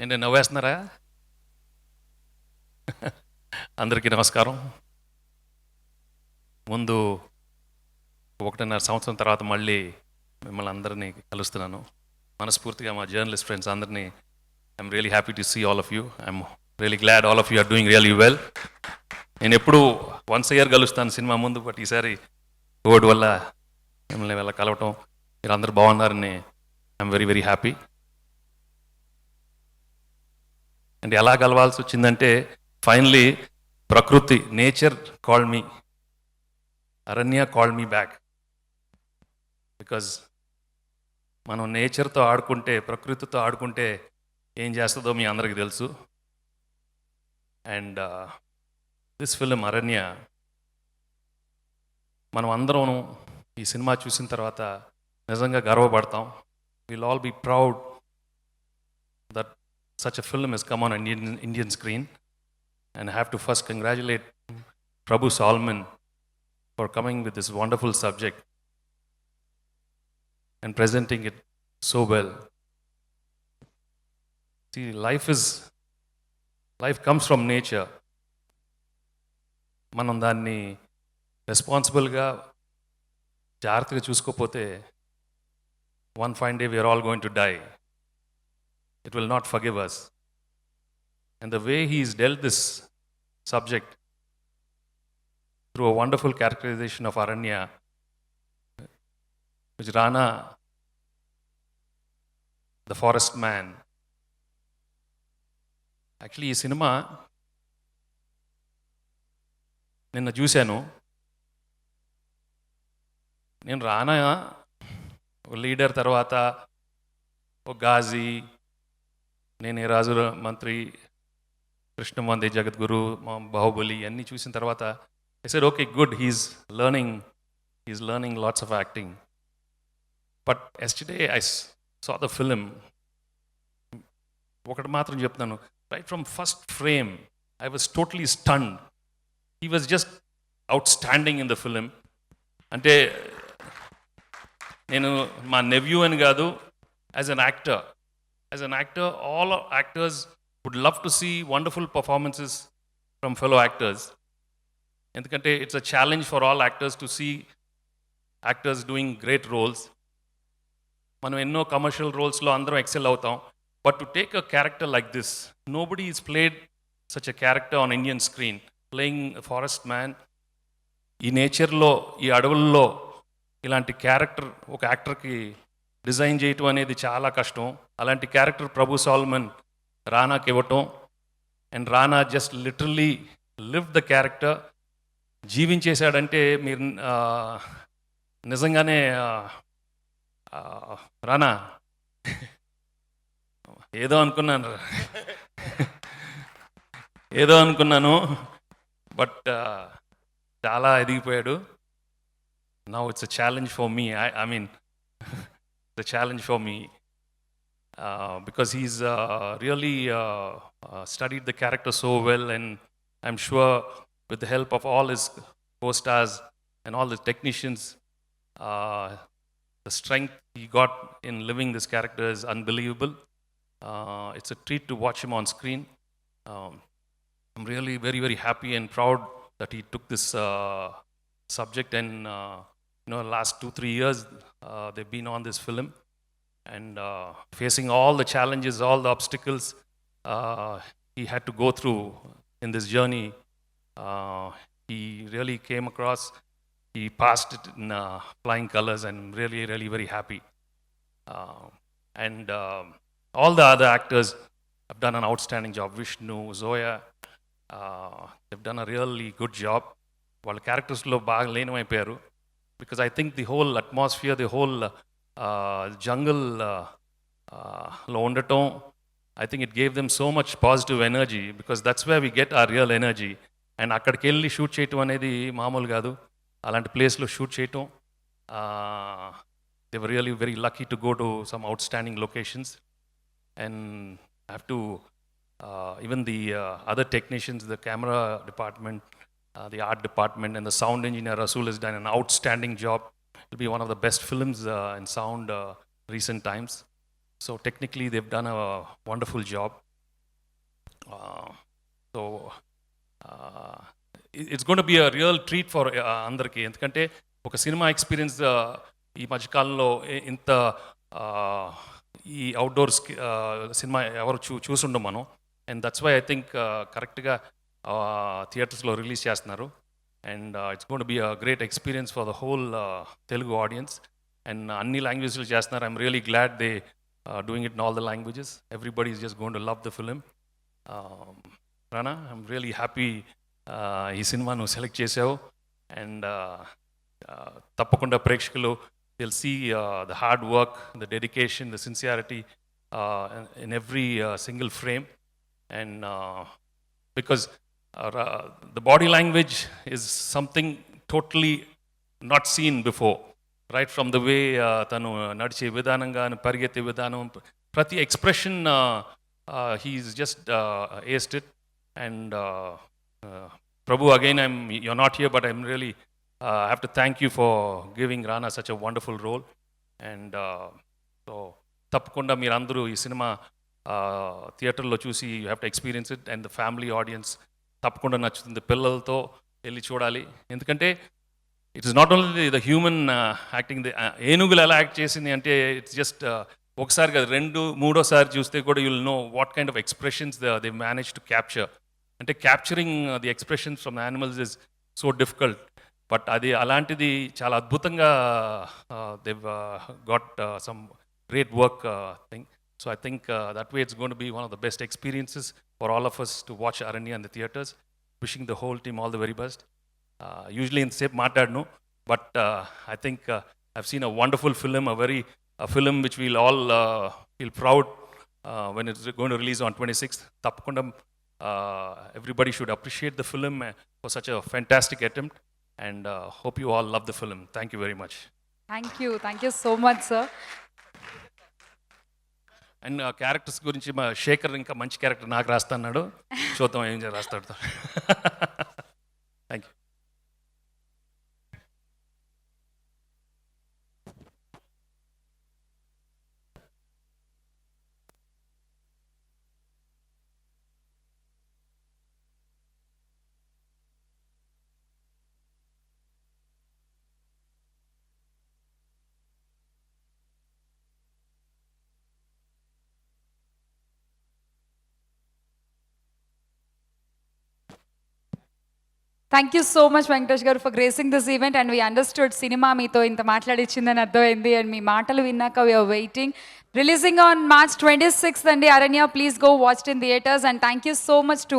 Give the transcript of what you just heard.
ఏంటి నవ్వేస్తున్నారా? అందరికీ నమస్కారం. ముందు 1.5 సంవత్సరం తర్వాత మళ్ళీ మిమ్మల్ని అందరినీ కలుస్తున్నాను. మనస్ఫూర్తిగా మా జర్నలిస్ట్ ఫ్రెండ్స్ అందరినీ I'm really happy to see all of you. I'm really glad all of you are doing really well. నేను ఎప్పుడు వన్స్ ఇయర్ కలుస్తాను సినిమా ముందు, బట్ ఈసారి కోవిడ్ వల్ల మిమ్మల్ని వెళ్ళ కలవటం, మీరు అందరు బాగున్నారని I'm very very happy. And ఎలా కలవాల్సి వచ్చిందంటే ఫైనలీ ప్రకృతి, నేచర్ కాల్డ్ మీ, అరణ్య కాల్డ్ మీ బ్యాక్. బికాజ్ మనం నేచర్తో ఆడుకుంటే, ప్రకృతితో ఆడుకుంటే ఏం చేస్తుందో మీ అందరికీ తెలుసు. అండ్ దిస్ ఫిలిం అరణ్య, మనం అందరం ఈ సినిమా చూసిన తర్వాత నిజంగా గర్వపడతాం. Will all be proud that such a film has come on an Indian screen, and I have to first congratulate Prabhu Solomon for coming with this wonderful subject and presenting it so well. See, life comes from nature. మనం దాన్ని రెస్పాన్సిబుల్గా జాగ్రత్తగా చూసుకోకపోతే one fine day we are all going to die. It will not forgive us. And the way he's dealt this subject through a wonderful characterization of Aranya, which Rana, the forest man. Actually, ఈ cinema నిన్న చూశాను. నేను రానా ఒక leader, తర్వాత ఒక గాజీ, నేను ఈ రాజు మంత్రి, కృష్ణమంది, జగద్గురు, బాహుబలి అన్నీ చూసిన తర్వాత I said okay good, he's learning lots of acting. But yesterday I saw the film. ఒకటి మాత్రం చెప్తున్నాను, right from first frame I was totally stunned. He was just out standing in the film. అంటే నేను మా nephew అని కాదు, as an actor, all actors would love to see wonderful performances from fellow actors. ఎందుకంటే it's a challenge for all actors to see actors doing great roles. మనం ఎన్నో commercial రోల్స్లో అందరం XL అవుతాం, but to take a character like this, nobody is played such a character on Indian screen, playing forest man. ఈ నేచర్లో, ఈ అడవుల్లో ఇలాంటి character ఒక యాక్టర్కి డిజైన్ చేయటం అనేది చాలా కష్టం. అలాంటి క్యారెక్టర్ ప్రభు సాల్మన్ రానాకి ఇవ్వటం, and Rana just literally live the character, జీవించేశాడంటే మీరు నిజంగానే రానా ఏదో అనుకున్నాను బట్ చాలా ఎదిగిపోయాడు. Now it's a challenge for me. I mean the challenge for me, because he's really studied the character so well, and I'm sure with the help of all his co-stars and all the technicians, the strength he got in living this character is unbelievable. It's a treat to watch him on screen. I'm really very very happy and proud that he took this subject, and last 2-3 years they've been on this film, and facing all the challenges, all the obstacles he had to go through in this journey. He really came across, he passed it in flying colors, and really really very happy. And all the other actors have done an outstanding job. Vishnu, Zoya, they've done a really good job. వాళ్ళ క్యారెక్టర్స్లో బాగా లీనమైపోయారు. Because I think the whole atmosphere, the whole jungle lo undatam, I think it gave them so much positive energy, because that's where we get our real energy. And akkadiki elli shoot cheyatam anedi maamulu gaadu. Alanti place lo shoot cheyatam, they were really very lucky to go to some outstanding locations. And I have to even the other technicians, the camera department, the art department, and the sound engineer Rasool has done an outstanding job. It'll be one of the best films in sound recent times. So technically they've done a wonderful job. So it's gonna be a real treat for అందరికీ, ఎందుకంటే ఒక cinema experience ఈ మధ్యకాలంలో ఇంత ఈ outdoors cinema ఎవరు చూసుండం మనం. And that's why I think కరెక్ట్గా థియేటర్స్లో రిలీజ్ చేస్తున్నారు. And it's gonna be a great experience for the whole Telugu audience. And అన్ని లాంగ్వేజ్లు చేస్తున్నారు. I'm really glad they doing it in all the languages. Everybody is just gonna love the film. Rana, I'm really happy ఈ cinema నువ్వు select చేసావు. And తప్పకుండా ప్రేక్షకులు they'll see the hard work, the dedication, the sincerity in every single frame. And because the body language is something totally not seen before, right from the way tanu nadiche vidananga and parigette vidanam, prati expression he's just aced it. And Prabhu, again, you're not here, but I'm really I have to thank you for giving Rana such a wonderful role. And so తప్పకుండా మీరందరూ ఈ cinema థియేటర్లో చూసి you have to experience it. And the family audience తప్పకుండా నచ్చుతుంది, పిల్లలతో వెళ్ళి చూడాలి. ఎందుకంటే it is not only the human acting. ఏనుగులు ఎలా యాక్ట్ చేసింది అంటే ఇట్స్ జస్ట్ ఒకసారి కదా, మూడోసారి చూస్తే కూడా you'll know what kind of expressions they manage to capture. అంటే capturing the expressions from animals is so difficult. But అది అలాంటిది చాలా అద్భుతంగా they've got some great work thing. So I think that way it's going to be one of the best experiences for all of us to watch Aranya in the theaters. Wishing the whole team all the very best. Usually in sep maatadnu, but I think I've seen a wonderful film, a film which we'll all feel proud when it's going to release on 26th. Tappakunda everybody should appreciate the film for such a fantastic attempt. And hope you all love the film. Thank you very much. Thank you so much, sir. And characters గురించి మా శేఖర్ ఇంకా మంచి character నాకు రాస్తాడు, చూద్దాం ఏం రాస్తాడు. Thank you. Thank you so much, Venkatesh garu, for gracing this event. And we understood cinema meeto inta maatladichinదని అర్థమైంది. And మీ మాటలు విన్నాక we are waiting. Releasing on March 26th అండి Aranya. Please go watch it in theaters. And thank you so much to